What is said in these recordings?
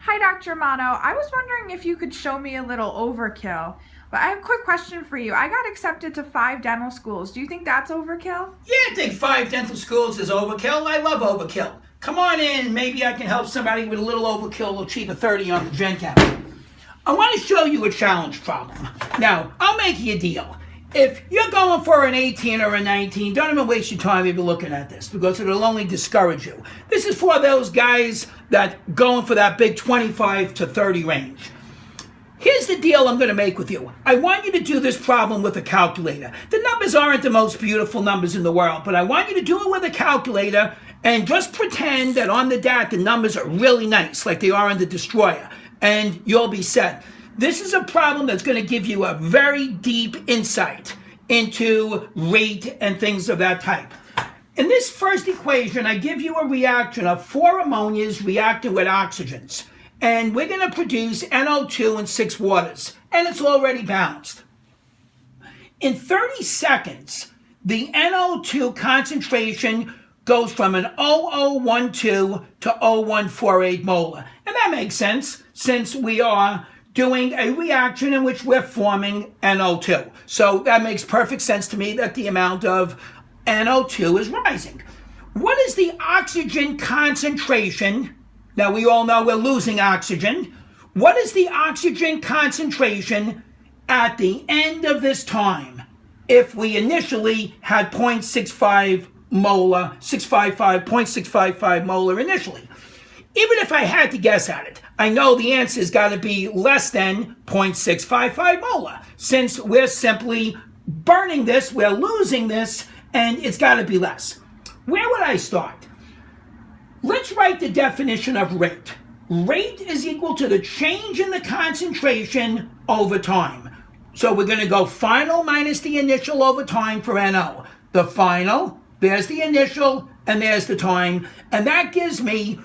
Hi, Dr. Romano. I was wondering if you could show me a little overkill. But I have a quick question for you. I got accepted to 5 dental schools. Do you think that's overkill? Yeah, I think 5 dental schools is overkill. I love overkill. Come on in, maybe I can help somebody with a little overkill achieve a 30 on the Gen Chem. I want to show you a challenge problem. Now, I'll make you a deal. If you're going for an 18 or a 19, don't even waste your time if you're looking at this, because it'll only discourage you. This is for those guys that going for that big 25 to 30 range. Here's the deal I'm going to make with you. I want you to do this problem with a calculator. The numbers aren't the most beautiful numbers in the world, but I want you to do it with a calculator and just pretend that on the DAT the numbers are really nice, like they are on the Destroyer, and you'll be set. This is a problem that's going to give you a very deep insight into rate and things of that type. In this first equation, I give you a reaction of 4 ammonias reacting with oxygens. And we're going to produce NO2 and 6 waters. And it's already balanced. In 30 seconds, the NO2 concentration goes from an 0012 to 0148 molar. And that makes sense, since we are doing a reaction in which we're forming NO2. So that makes perfect sense to me that the amount of NO2 is rising. What is the oxygen concentration? Now we all know we're losing oxygen. What is the oxygen concentration at the end of this time if we initially had 0.65 molar, 0.655 molar initially? Even if I had to guess at it, I know the answer's got to be less than 0.655 molar. Since we're simply burning this, we're losing this, and it's got to be less. Where would I start? Let's write the definition of rate. Rate is equal to the change in the concentration over time. So we're going to go final minus the initial over time for NO. The final, there's the initial, and there's the time, and that gives me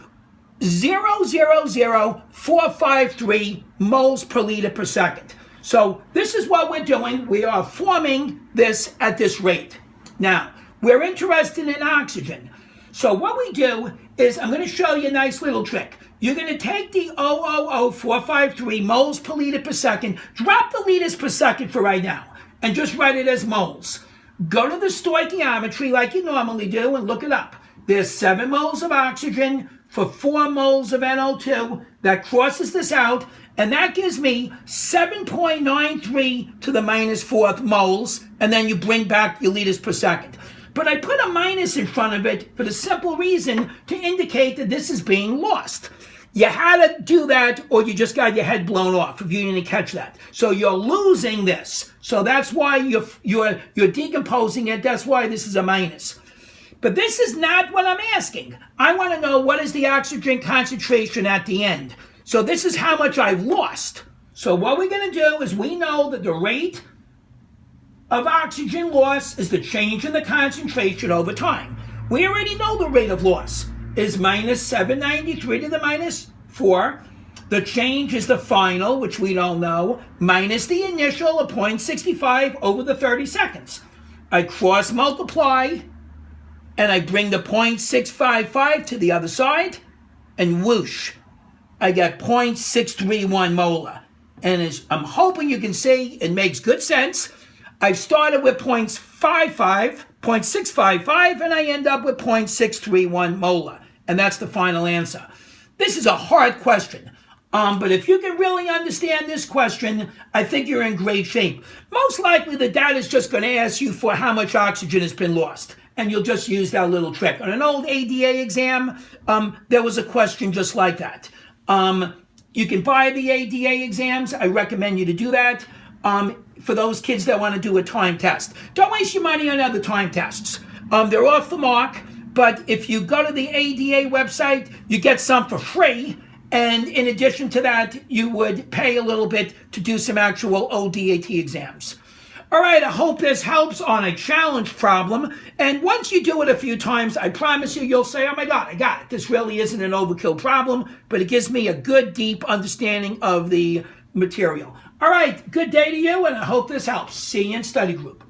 0.000453 moles per liter per second. So this is what we're doing. We are forming this at this rate. Now, we're interested in oxygen. So what we do is, I'm going to show you a nice little trick. You're going to take the 0.00453 moles per liter per second, drop the liters per second for right now, and just write it as moles. Go to the stoichiometry like you normally do and look it up. There's 7 moles of oxygen for 4 moles of NO2. That crosses this out, and that gives me 7.93 to the minus 4th moles, and then you bring back your liters per second. But I put a minus in front of it for the simple reason to indicate that this is being lost. You had to do that, or you just got your head blown off if you didn't catch that. So you're losing this. So that's why you're decomposing it. That's why this is a minus. But this is not what I'm asking. I want to know what is the oxygen concentration at the end. So this is how much I've lost. So what we're going to do is, we know that the rate of oxygen loss is the change in the concentration over time. We already know the rate of loss is minus 793 to the minus 4. The change is the final, which we don't know, minus the initial of 0.65 over the 30 seconds. I cross multiply, and I bring the 0.655 to the other side, and whoosh, I get 0.631 molar. And as I'm hoping you can see, it makes good sense. I've started with 0.655, and I end up with 0.631 molar. And that's the final answer. This is a hard question. But if you can really understand this question, I think you're in great shape. Most likely the DAT is just going to ask you for how much oxygen has been lost. And you'll just use that little trick. On an old ADA exam, there was a question just like that. You can buy the ADA exams. I recommend you to do that. For those kids that want to do a time test. Don't waste your money on other time tests. They're off the mark, but if you go to the ADA website, you get some for free, and in addition to that, you would pay a little bit to do some actual ODAT exams. All right, I hope this helps on a challenge problem, and once you do it a few times, I promise you, you'll say, oh my God, I got it. This really isn't an overkill problem, but it gives me a good, deep understanding of the material. All right, good day to you, and I hope this helps. See you in study group.